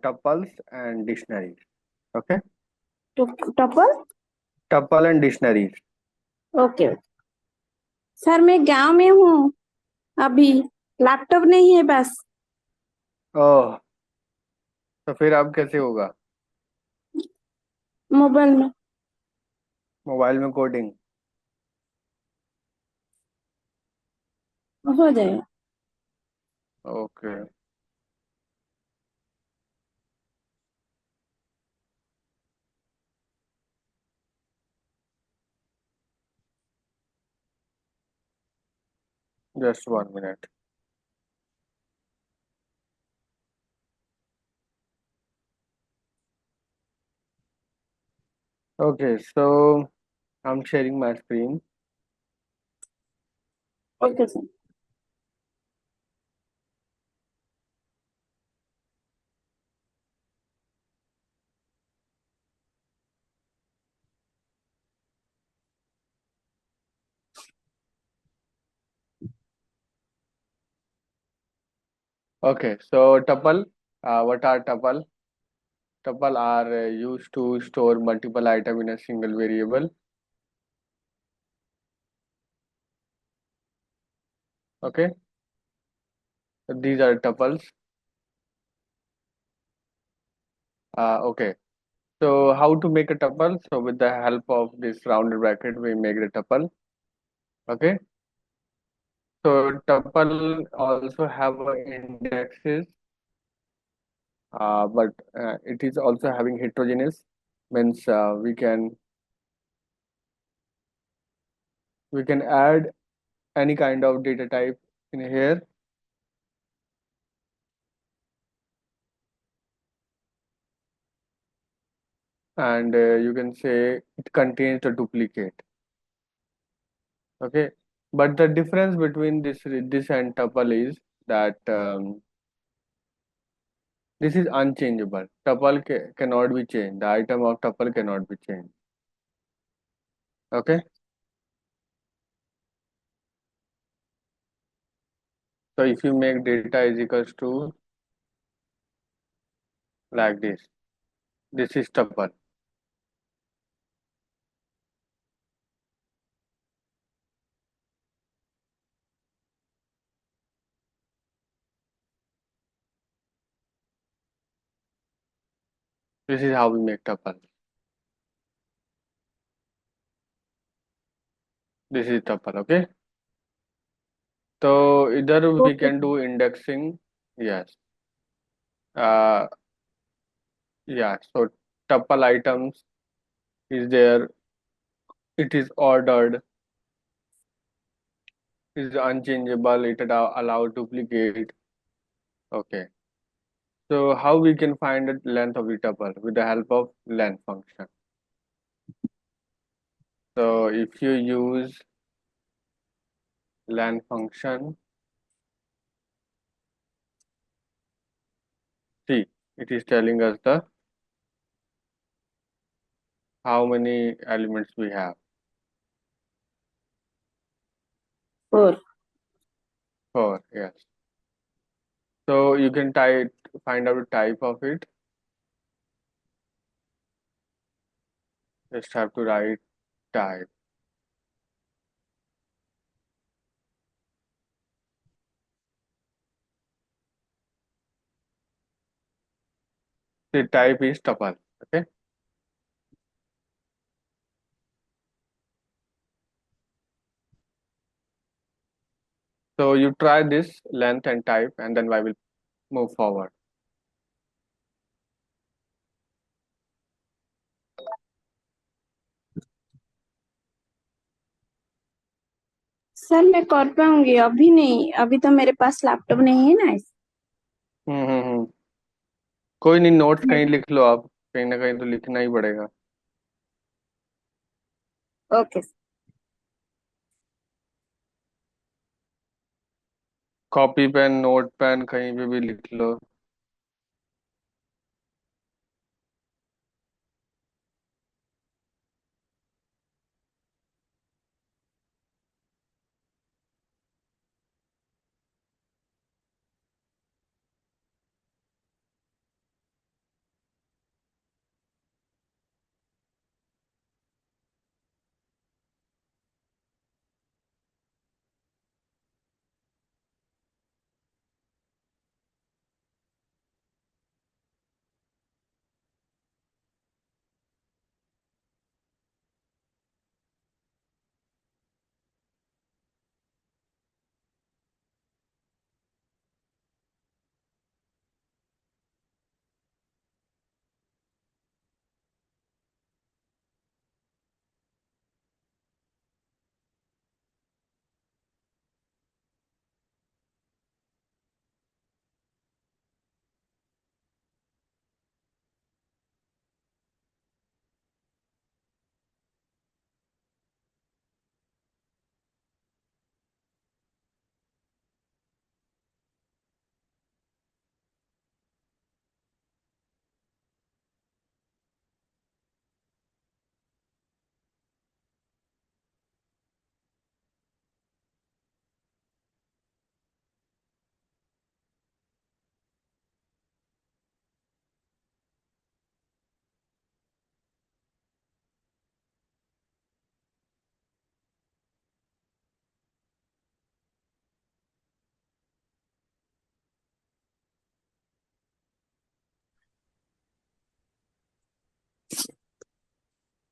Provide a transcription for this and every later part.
tuples and dictionaries. Okay, tuple. tuple and dictionaries. Okay. Sir मैं गांव में हूँ अभी. लैपटॉप नहीं है बस. ओह, तो फिर अब कैसे होगा? मोबाइल में. मोबाइल में कोडिंग? हो जाएगा. Okay, just 1 minute. Okay, so I'm sharing my screen. Okay sir. Okay, so tuple. What are tuple? Tuple are used to store multiple items in a single variable. Okay, so these are tuples. Okay, so how to make a tuple? So with the help of this rounded bracket, we make the tuple. Okay, so tuple also have indexes, but it is also having heterogeneous. Means we can add any kind of data type in here, and you can say it contains the duplicate. Okay, but the difference between this and tuple is that this is unchangeable. Tuple cannot be changed. The item of tuple cannot be changed. Okay, so if you make data is equals to like this is tuple. This is how we make tuple. This is tuple. Okay, so either we okay can sir. do indexing. Yes. Uh, yeah. So tuple items is there. It is ordered. Is unchangeable. It allow duplicate. Okay. So how we can find the length of the tuple with the help of length function. So if you use length function, see it is telling us the how many elements we have. 4. 4, yes. So you can find out the type of it. Just have to write type. The type is tuple. Okay. So you try this length and type, and then I will move forward. Sir मैं कर पाऊंगी अभी नहीं. अभी तो मेरे पास laptop नहीं है ना. हम्म. कोई नहीं, नोट्स कहीं लिख लो आप. कहीं ना कहीं तो लिखना ही पड़ेगा. Okay. Copy pen, note pen कहीं पे भी लिख लो.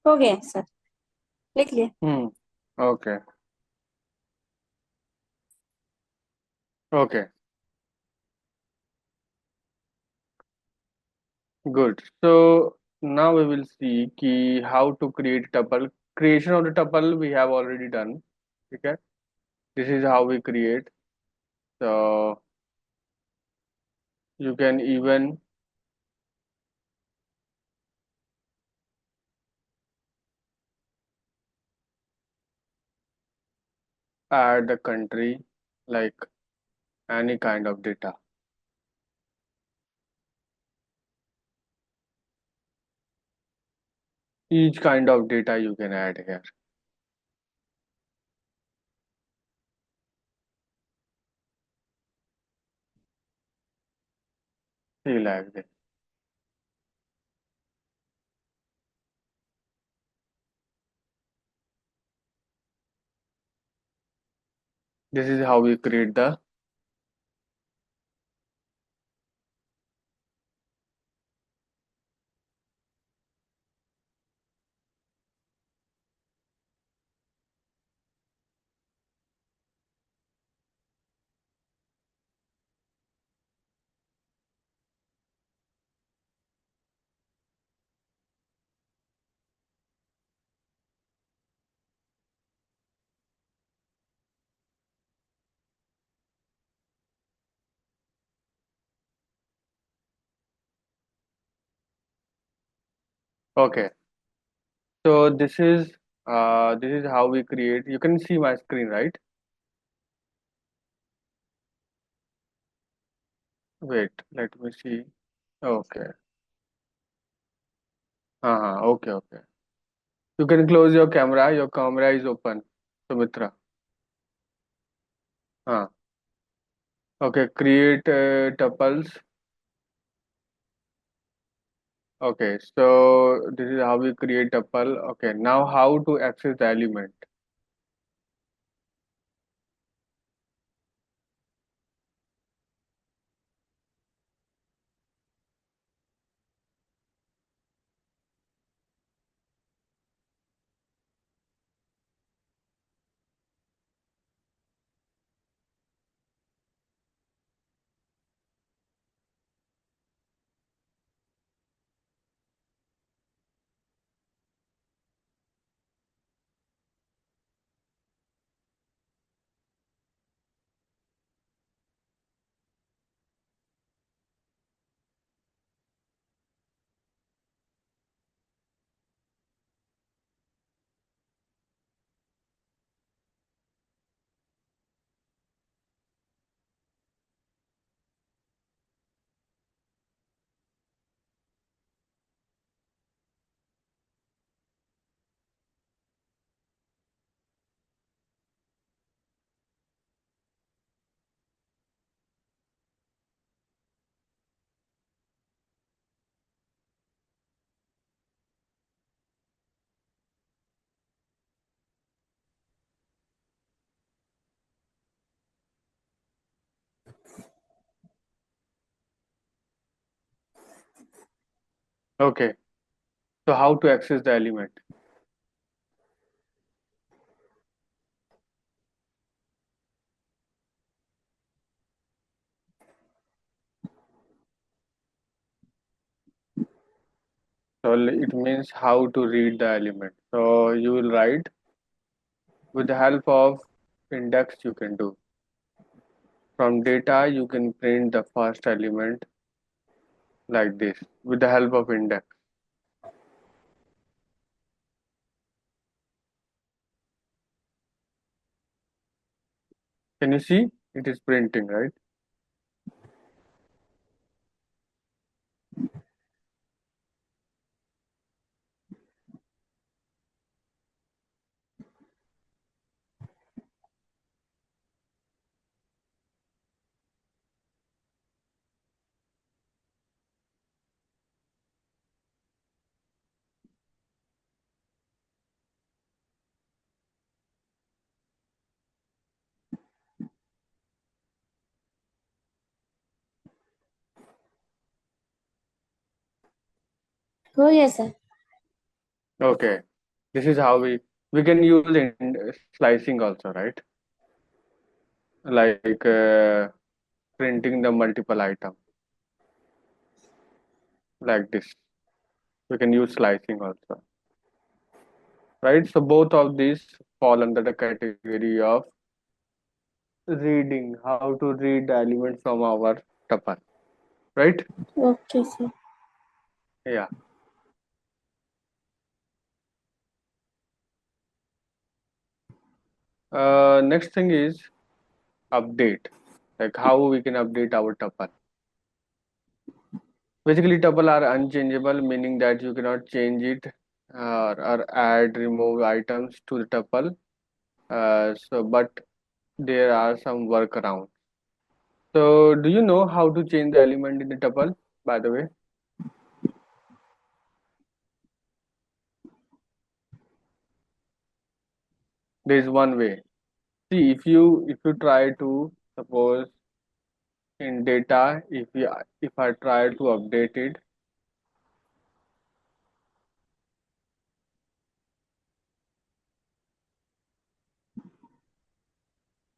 हो गया सर, लिख लिए। Hmm. Okay. Okay. Good. So now we will see how to create tuple. Creation of the tuple we have already done. Okay. This is how we create. So you can even add a country like any kind of data. Each kind of data you can add here. See like this. This is how we create the. Okay. So this is how we create. You can see my screen, right? Wait, let me see. Okay. Okay, okay. You can close your camera. Your camera is open, Sumitra. हाँ. Okay, create tuples. Okay, so this is how we create tuple. Okay, now how to access the element. Okay, so how to access the element. So it means how to read the element. So you will write with the help of index you can do. From data you can print the first element like this with the help of index. Can you see? It is printing, right? हो गया sir. Okay. This is how we can use in slicing also, right? Like printing the multiple item like this. We can use slicing also, right? So both of these fall under the category of reading, how to read the element from our tuple, right? Okay, sir. Yeah. Next thing is update, like how we can update our tuple. Basically, tuple are unchangeable, meaning that you cannot change it or add, remove items to the tuple. But there are some workarounds. So, do you know how to change the element in the tuple? By the way, there is one way. See, if you try to suppose in data, if I try to update it,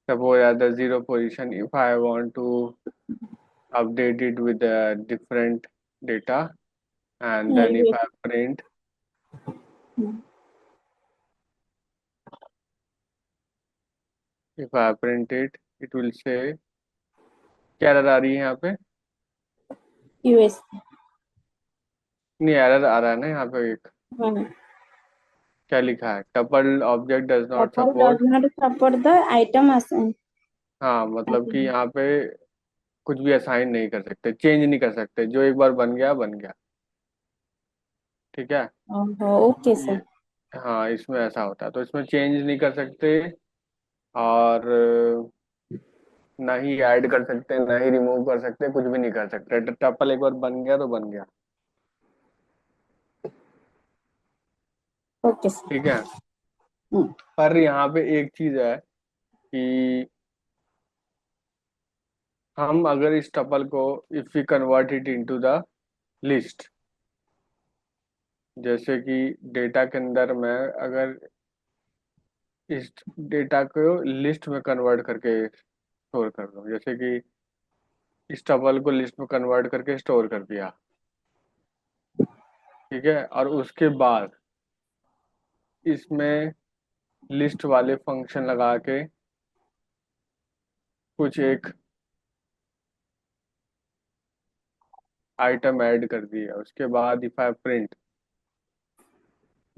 suppose at the zero position, if I want to update it with a different data, and then if Wait. I print, if I print it, it will say क्या error आ रही है यहाँ पे? US. नहीं, error आ रहा है ना यहाँ पे एक, One. क्या लिखा है? Tuple object does not Tuple does support. not support the item assigned. हाँ, मतलब कि यहाँ पे कुछ भी असाइन नहीं कर सकते, चेंज नहीं कर सकते, जो एक बार बन गया बन गया. ठीक है. Oh, okay, ये, sir. हाँ, इसमें ऐसा होता है, तो इसमें चेंज नहीं कर सकते और ना ही ऐड कर सकते, ना ही रिमूव कर सकते, कुछ भी नहीं कर सकते. टपल एक बार बन गया तो बन गया. Okay, sir. ठीक है. Hmm. पर यहाँ पे एक चीज है कि हम अगर इस टपल को if we convert it into the list, जैसे कि डेटा के अंदर मैं अगर इस डेटा को लिस्ट में कन्वर्ट करके स्टोर कर दूं, जैसे कि इस टपल को लिस्ट में कन्वर्ट करके स्टोर कर दिया. ठीक है. और उसके बाद इसमें लिस्ट वाले फंक्शन लगा के कुछ एक आइटम ऐड कर दिया, उसके बाद if I print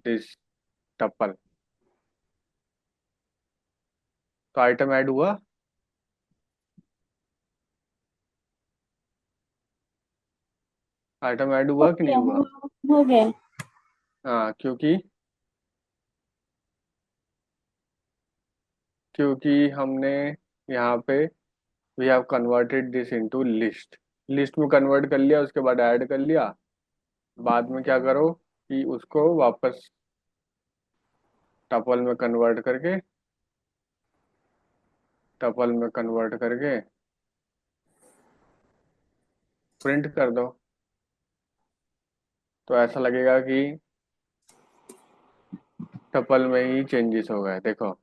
this tuple, तो आइटम ऐड हुआ. आइटम ऐड हुआ कि नहीं Okay, हुआ? हो गया. हाँ, क्योंकि क्योंकि हमने यहाँ पे we have converted this into list. List में कन्वर्ट कर लिया, उसके बाद ऐड कर लिया. बाद में क्या करो कि उसको वापस टपल में कन्वर्ट करके, टपल में कन्वर्ट करके प्रिंट कर दो. तो ऐसा लगेगा कि टपल में ही चेंजेस हो गए. देखो,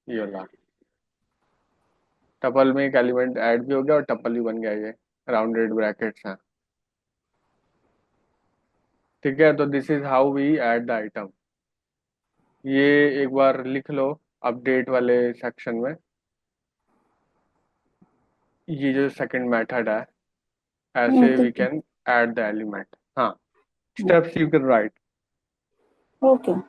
ये वाला टपल में एक एलिमेंट ऐड भी हो गया और टपल भी बन गया. ये राउंडेड ब्रैकेट्स हैं. ठीक है. तो this is how we add the item. ये एक बार लिख लो अपडेट वाले सेक्शन में. ये जो सेकंड मेथड है, ऐसे Okay. We can add the element. हाँ, steps you can write. Okay.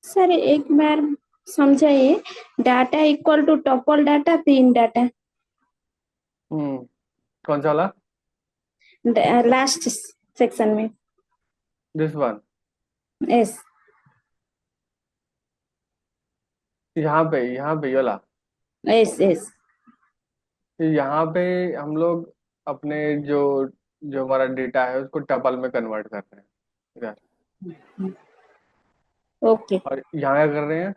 Sir एक बार समझाइए. Data equal to tuple data, तीन डाटा. हम्म. कौन सा वाला? लास्ट सेक्शन में. This one. Yes. यहाँ पे ये वाला। Yes. Yes. यहाँ पे हम लोग अपने जो जो हमारा डेटा है उसको टपल में कन्वर्ट कर रहे हैं इधर। Okay. और यहाँ क्या कर रहे हैं,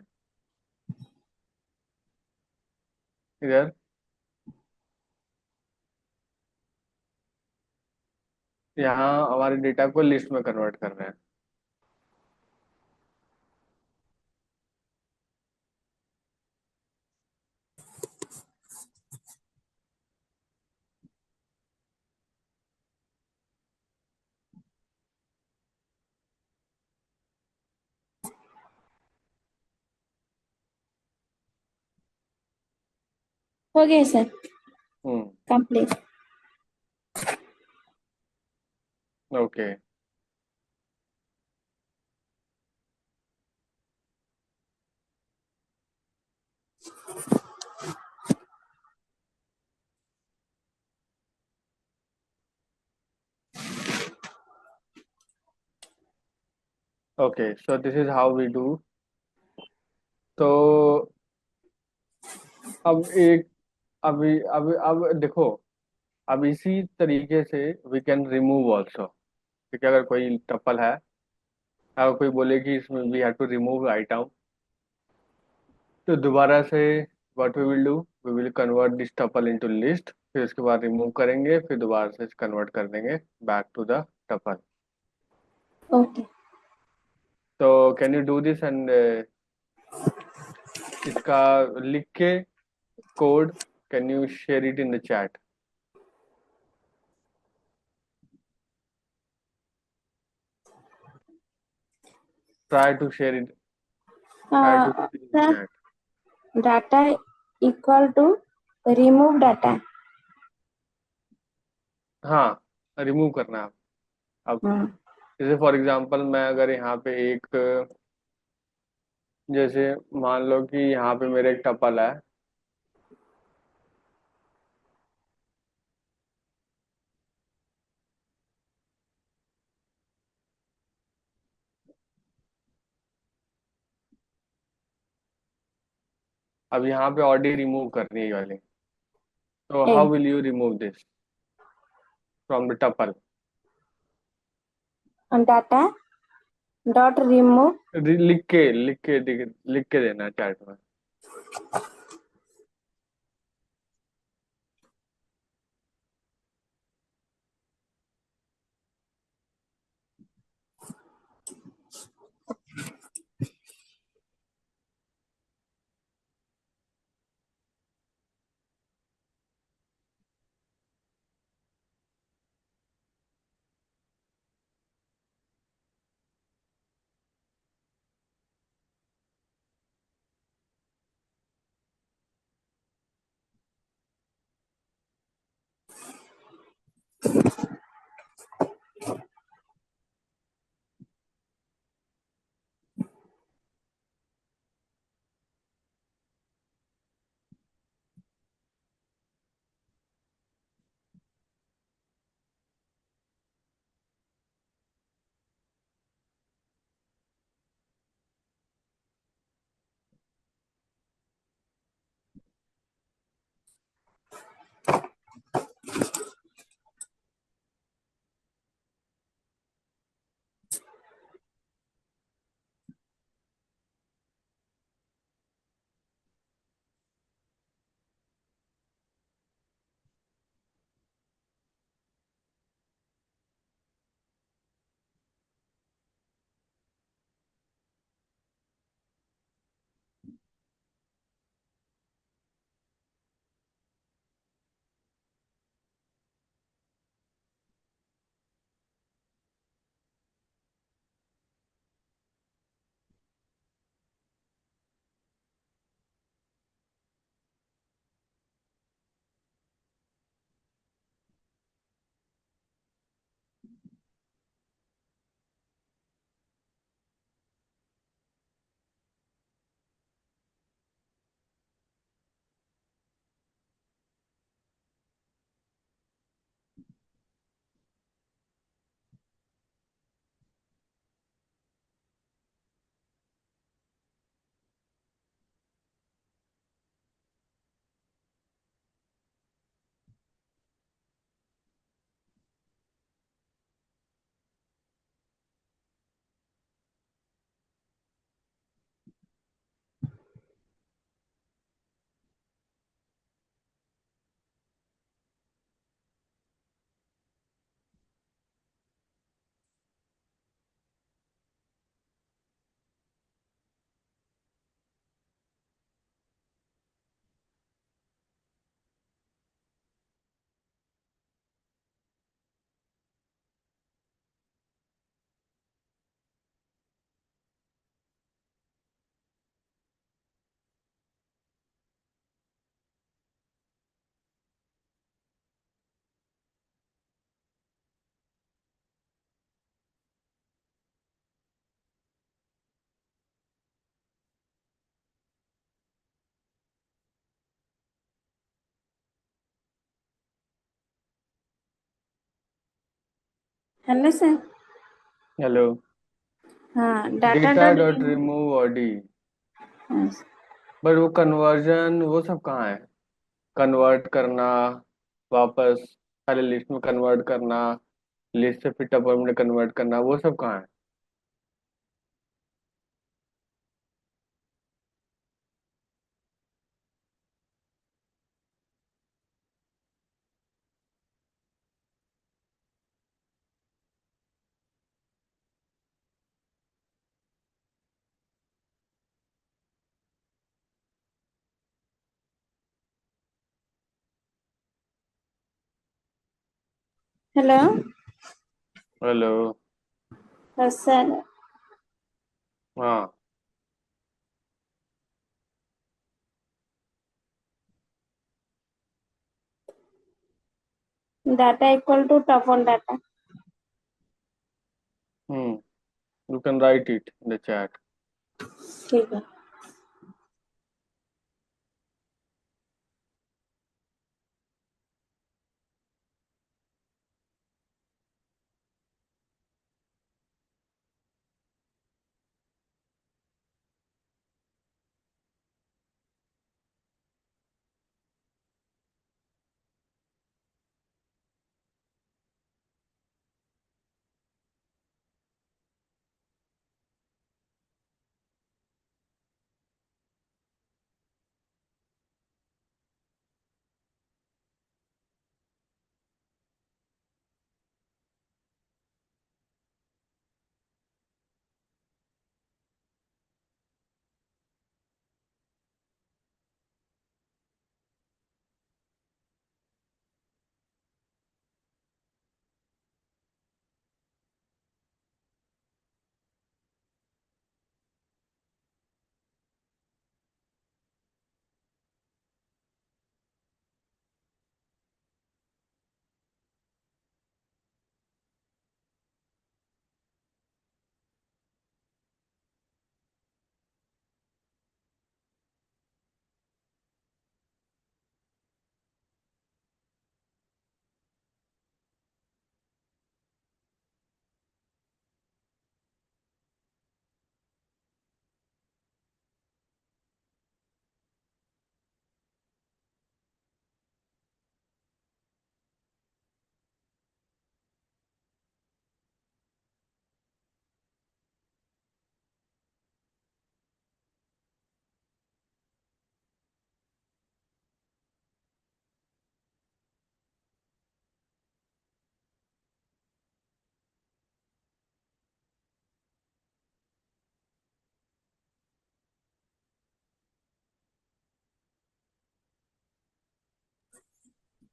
इधर यहाँ हमारे डेटा को लिस्ट में कन्वर्ट कर रहे हैं। हो गया sir, hmm. Complete. Okay. Okay, so this is how we do. तो अब एक अभी अब देखो, अब इसी तरीके से वी कैन रिमूव ऑल्सो। ठीक है, अगर कोई टपल है, अगर कोई बोले कि इसमें we have to remove item, तो दोबारा से what we will do, we will convert this tuple into list, फिर उसके बाद रिमूव करेंगे, फिर दोबारा से कन्वर्ट कर देंगे back to the tuple. Okay. तो can you do this and इसका लिख के code, can you share it in the chat? Try to share it, try to in the sir, chat. Data equal to remove data. हाँ, remove करना है। अब हाँ। जैसे फॉर एग्जांपल मैं अगर यहाँ पे एक, जैसे मान लो कि यहाँ पे मेरे एक टपल है, अब यहाँ पे ऑडी रिमूव करनी है ये वाली। तो uh how will you remove this from the tuple? Data dot remove. लिख के देना चैट में। Hello sir. हेलो। हाँ, data data dot dot remove. Remove ऑडी, बट वो कन्वर्जन वो सब कहाँ है? कन्वर्ट करना वापस पहले लिस्ट में कन्वर्ट करना, लिस्ट से फिर टपल में कन्वर्ट करना, वो सब कहाँ है? हेलो। हेलो। हाँ सर। हाँ। Data equal to tuple data. Hmm, you can write it in the chat. ठीक है।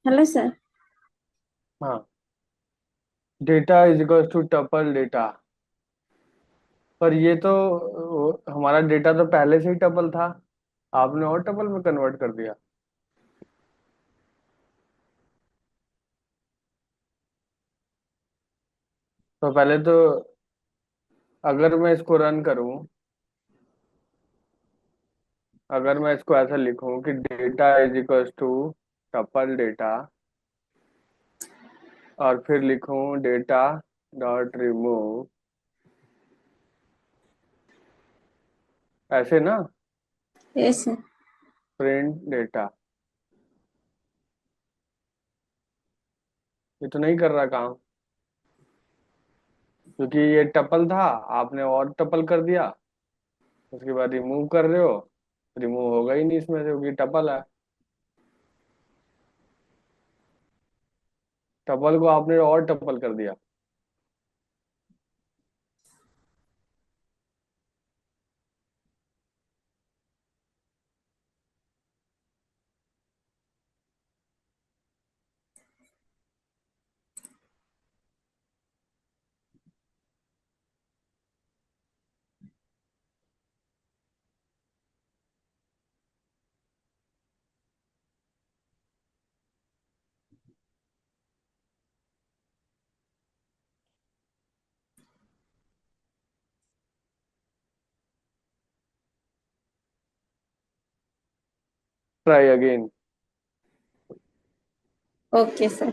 Hello sir. हाँ, data is equal to tuple data. पर ये तो हमारा डेटा तो पहले से ही टपल था, आपने और टपल में कन्वर्ट कर दिया। तो पहले तो अगर मैं इसको रन करूं, अगर मैं इसको ऐसा लिखूं कि data is equal to tuple data, और फिर लिखूं डेटा डॉट रिमूव, ऐसे ना, यस सर। प्रिंट डेटा, ये तो नहीं कर रहा काम, क्योंकि ये टपल था, आपने और टपल कर दिया, उसके बाद रिमूव कर रहे हो, रिमूव होगा ही नहीं इसमें से क्योंकि टपल है। टपल को आपने और टपल कर दिया। Try again. Okay sir.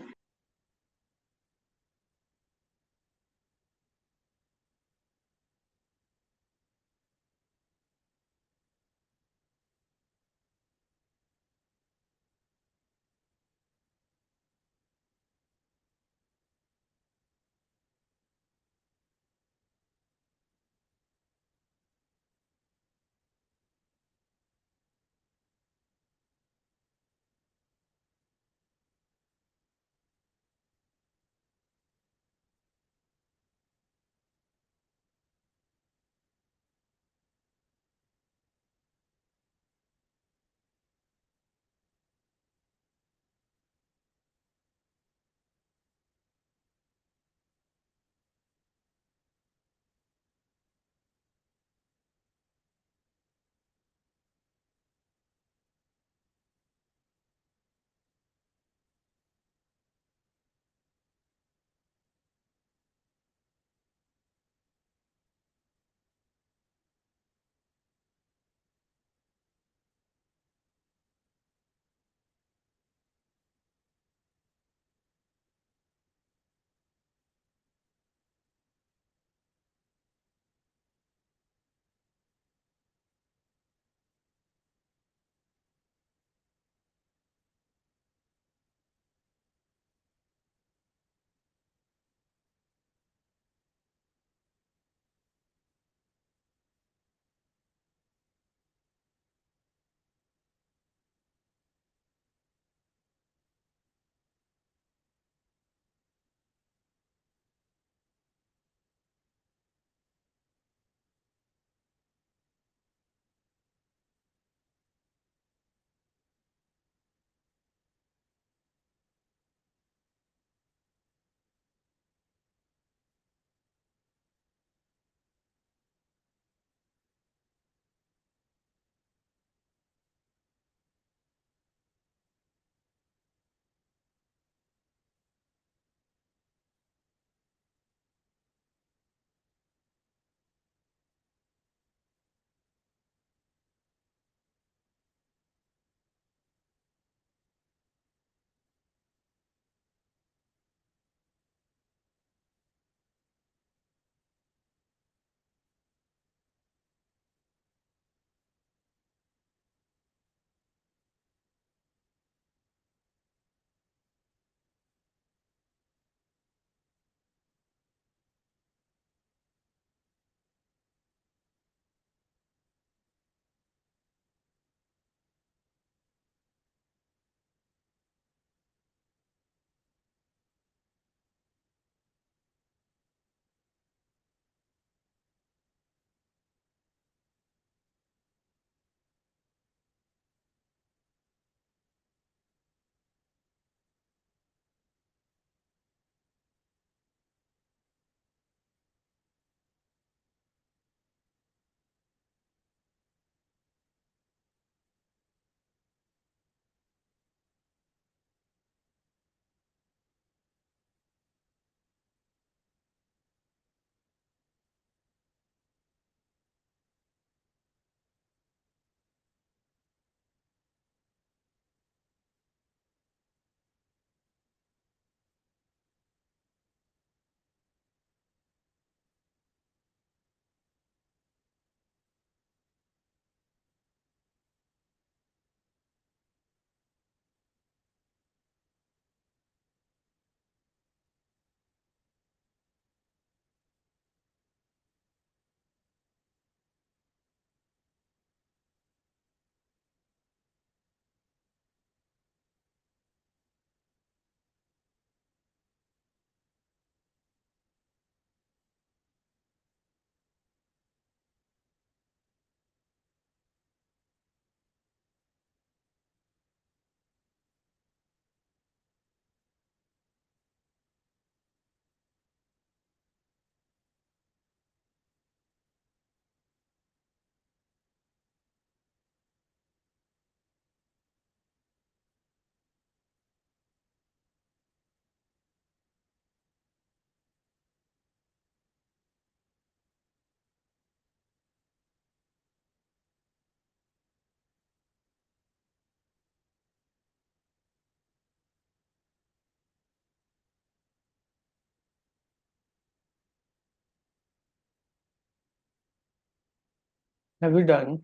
Have you done?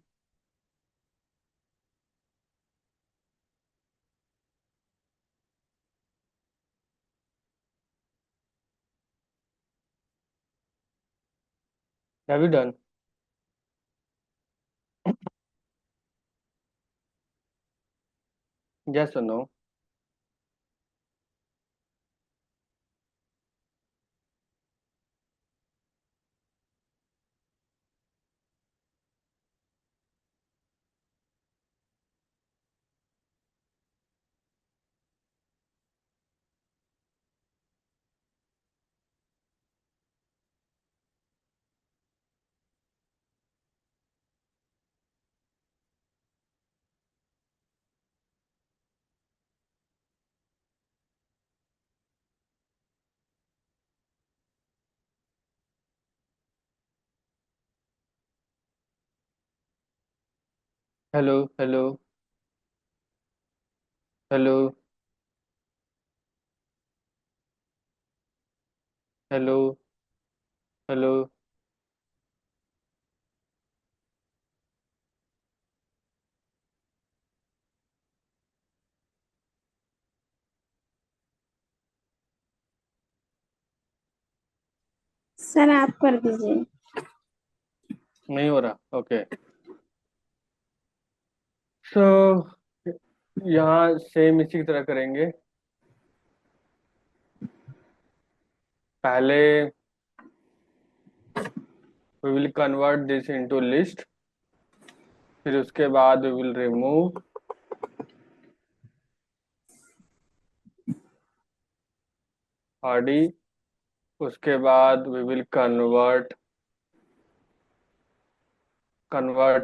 Have you done? Yes or no? Hello hello hello hello hello. Sir आप कर दीजिए। नहीं हो रहा, ओके। सो यहाँ सेम इसी की तरह करेंगे। पहले we will convert this into list, फिर उसके बाद we will remove RD, उसके बाद we will convert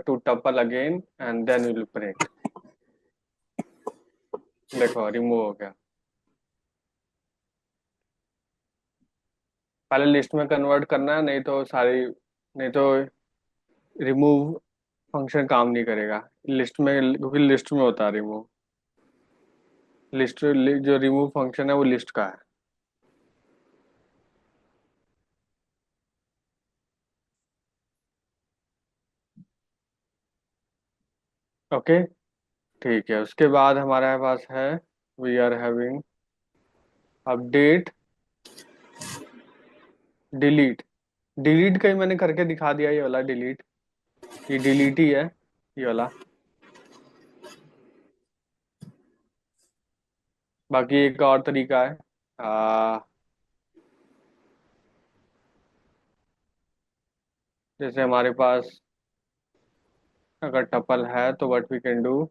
to tuple again and then we will print। देखो रिमूव हो गया। पहले लिस्ट में कन्वर्ट करना है, नहीं तो रिमूव फंक्शन काम नहीं करेगा लिस्ट में, क्योंकि लिस्ट में होता है रिमूव। जो रिमूव फंक्शन है वो लिस्ट का है। ओके, ठीक है। उसके बाद हमारे पास है, we are having update delete. Delete का ही मैंने करके दिखा दिया, ये वाला डिलीट, ये डिलीट ही है ये वाला। बाकी एक और तरीका है, आ, जैसे हमारे पास अगर टपल है तो what we can do,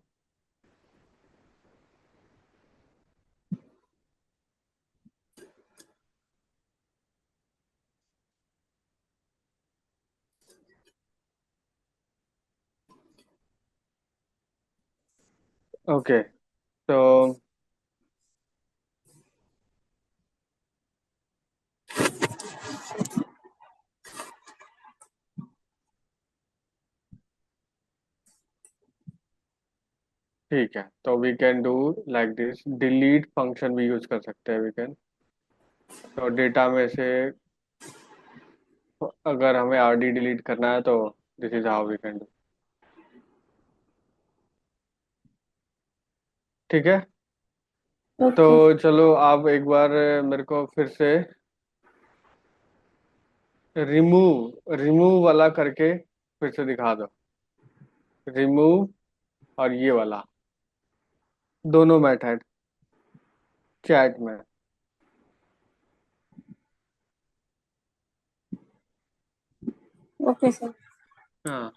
okay. तो ठीक है, तो we can do like this, delete function भी यूज कर सकते हैं वी कैन। तो डेटा में से अगर हमें आरडी डिलीट करना है तो this is how we can do. ठीक है। तो ओके। चलो आप एक बार मेरे को फिर से रिमूव वाला करके फिर से दिखा दो। रिमूव और ये वाला, दोनों मेथड चैट में। Okay sir. हाँ।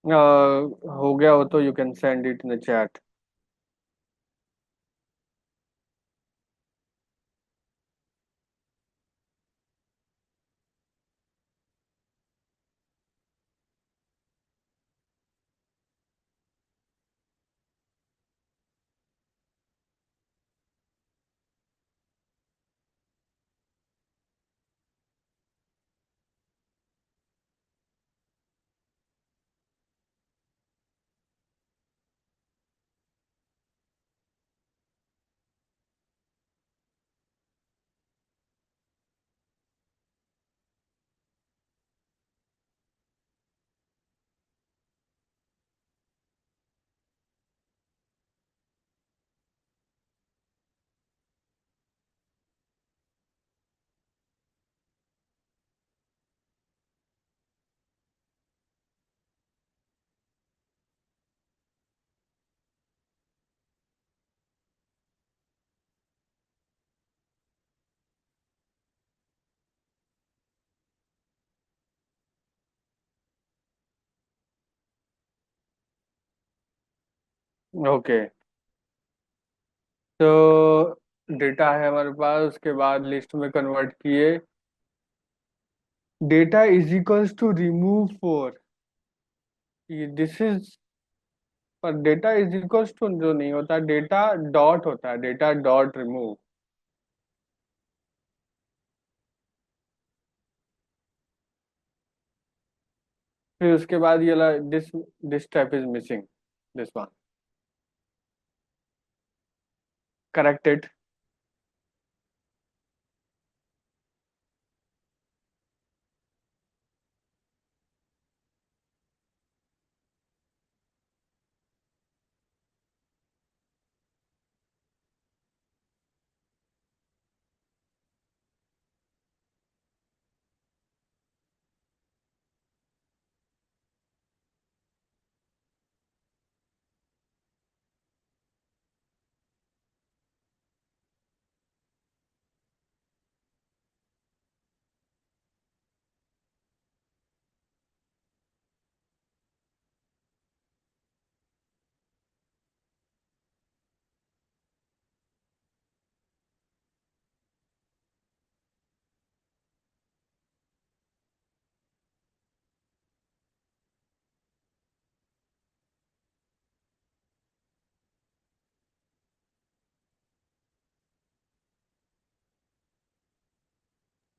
हो गया हो तो you can send it in the chat. Okay. तो डेटा है हमारे पास, उसके बाद लिस्ट में कन्वर्ट किए. Data is equals to remove four. This is. पर डेटा इज इक्वल्स टू जो नहीं होता, डेटा डॉट होता है, डेटा डॉट रिमूव. फिर उसके बाद ये ला this this step is missing. This one. Corrected.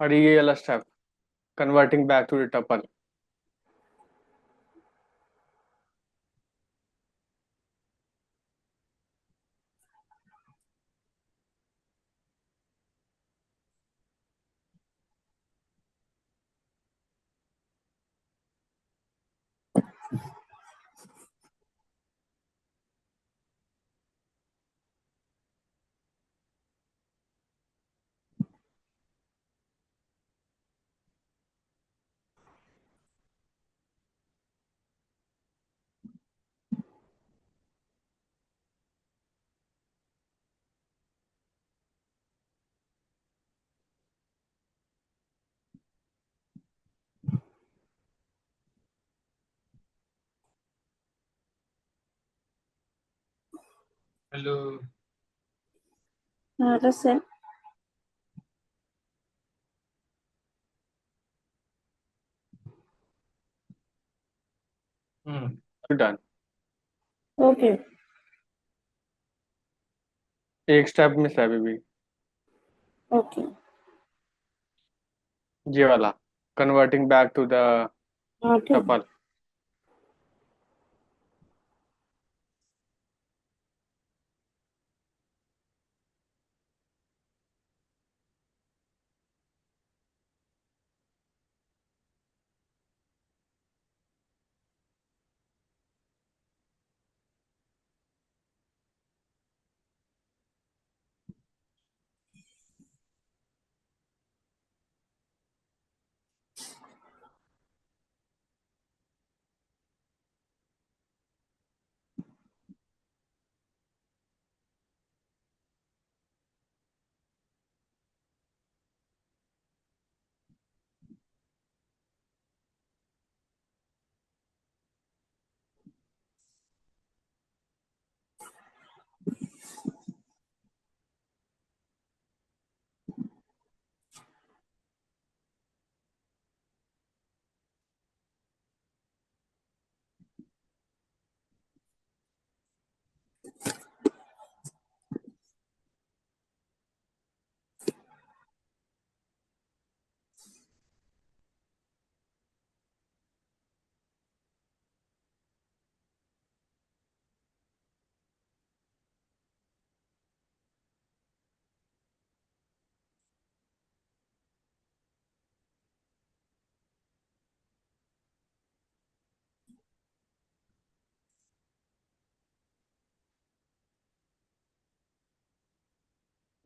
और ये वाला step, converting back to the tuple. Hello. Hello sir. Done. Okay. एक स्टेप मिस है अभी भी. ओके. ये वाला, converting back to the okay. Tuple.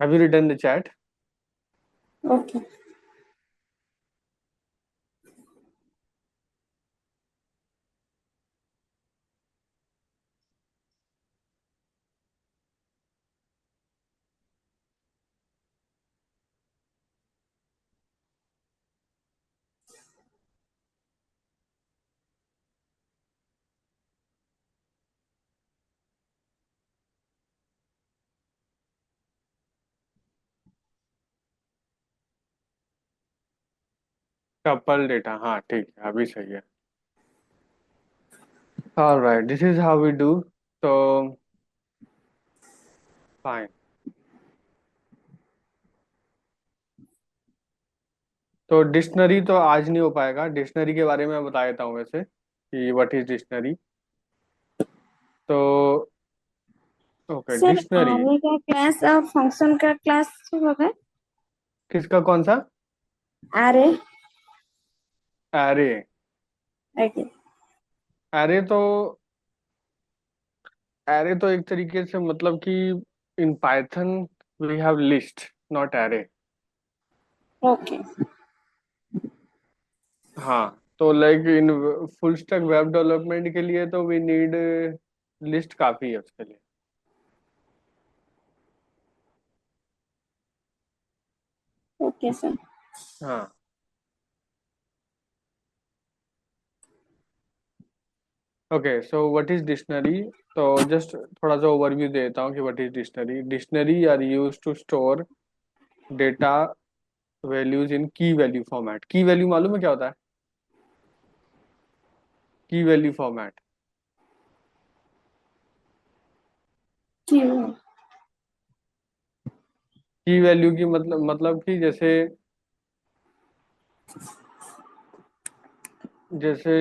Have you written the chat? Okay. Tuple data, हाँ ठीक है, अभी सही है। All right, this is how we do. So fine. तो डिक्शनरी तो आज नहीं हो पाएगा, डिक्शनरी के बारे में मैं बता देता हूँ वैसे कि व्हाट इज डिक्शनरी। तो ओके, सर डिक्शनरी आने का क्लास और फंक्शन का क्लास होगा। किसका, कौन सा? अरे एरे। ओके। एरे एरे तो एक तरीके से मतलब कि in Python we have list not array. Okay. हाँ, तो like in full stack web development के लिए तो वी नीड लिस्ट, काफी है उसके लिए। Okay sir. हाँ, okay, so what is dictionary. तो जस्ट थोड़ा सा ओवरव्यू देता हूँ कि what is dictionary. Dictionary are use to store data values in key value format. की वैल्यू मालूम है क्या होता है? की वैल्यू फॉर्मेट। क्यों? की वैल्यू की मतलब कि जैसे जैसे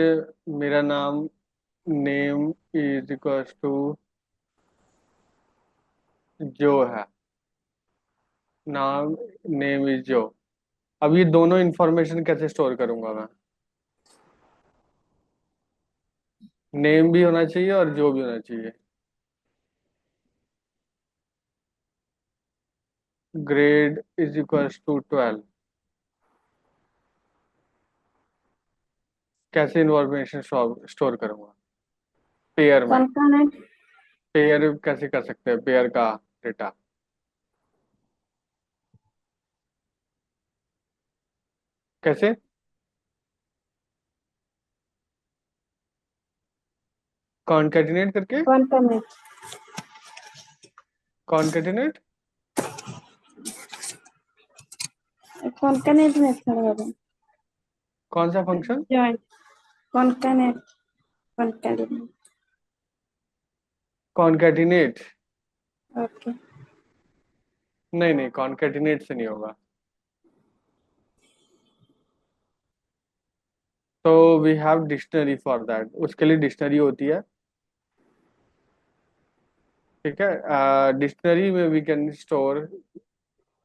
मेरा नाम नेम इज इक्वल्स टू जो है, नाम नेम इज जो। अब ये दोनों इंफॉर्मेशन कैसे स्टोर करूंगा मैं? नेम भी होना चाहिए और जो भी होना चाहिए। Grade is equals to 12। कैसे इंफॉर्मेशन स्टोर करूंगा? पेयर में। कॉन्कनेंट। पेयर कैसे कर सकते हैं, पेयर का डेटा? कैसे? कॉन्केटिनेट करके। कॉन्कनेंट। कॉन्केटिनेट कॉन्कनेंट में सर होगा। कौन सा function? Joint. Concatenate. Concatenate. Concatenate? Okay. नहीं नहीं, कॉन्केटिनेट से नहीं होगा। तो we have dictionary for that, उसके लिए डिक्शनरी होती है। ठीक है, डिक्शनरी में वी कैन स्टोर,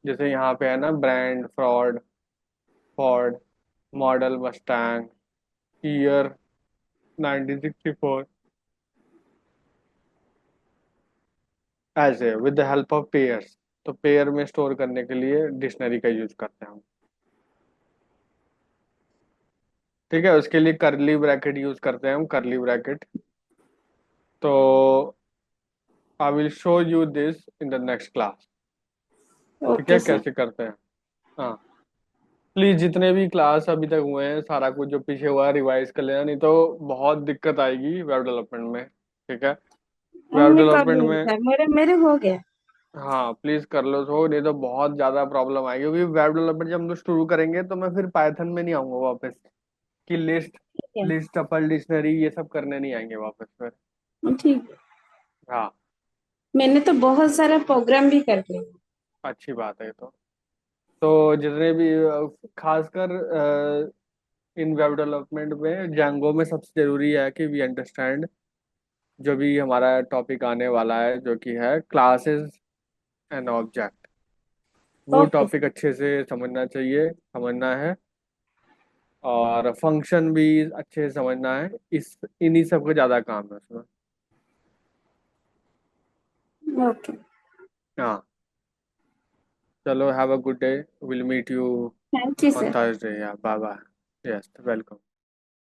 जैसे यहाँ पे है ना, brand, fraud, Ford, model Mustang, year 1964, ऐसे with the help of pairs. तो पेयर में स्टोर करने के लिए डिक्शनरी का यूज करते हैं हम। ठीक है, उसके लिए करली ब्रैकेट यूज करते हैं हम, करली ब्रैकेट। तो I will show you this in the next class. ठीक ओके है, सर। कैसे करते हैं। हाँ, प्लीज जितने भी क्लास अभी तक हुए हैं सारा कुछ जो पीछे हुआ है रिवाइज कर लेना, नहीं तो बहुत दिक्कत आएगी वेब डेवलपमेंट में। ठीक है, वेब मैं कर डेवलपमेंट लूंगी में। सर, मेरे मेरे हो गया। हाँ प्लीज कर लो, तो नहीं तो बहुत ज्यादा प्रॉब्लम आएगी, क्योंकि वेब डेवलपमेंट जब हम लोग शुरू करेंगे तो मैं फिर पाइथन में नहीं आऊंगा वापस, कि लिस्ट, ठीक है। लिस्ट टपल डिक्शनरी ये सब करने नहीं आएंगे वापस फिर। ठीक है। हाँ, मैंने तो बहुत सारा प्रोग्राम भी कर लिया। अच्छी बात है। तो जितने भी खासकर इन वेब डेवलपमेंट में जैंगो में सबसे जरूरी है कि वी अंडरस्टैंड जो भी हमारा टॉपिक आने वाला है, जो कि है क्लासेस एंड ऑब्जेक्ट। वो ओके टॉपिक सर। अच्छे से समझना चाहिए, समझना है। और फंक्शन भी अच्छे से समझना है, इस इन्हीं सब का ज़्यादा काम है उसमें। ओके। हाँ, चलो, have a good day, will meet you thank you on sir. Thursday. Yeah, bye bye. Yes, welcome.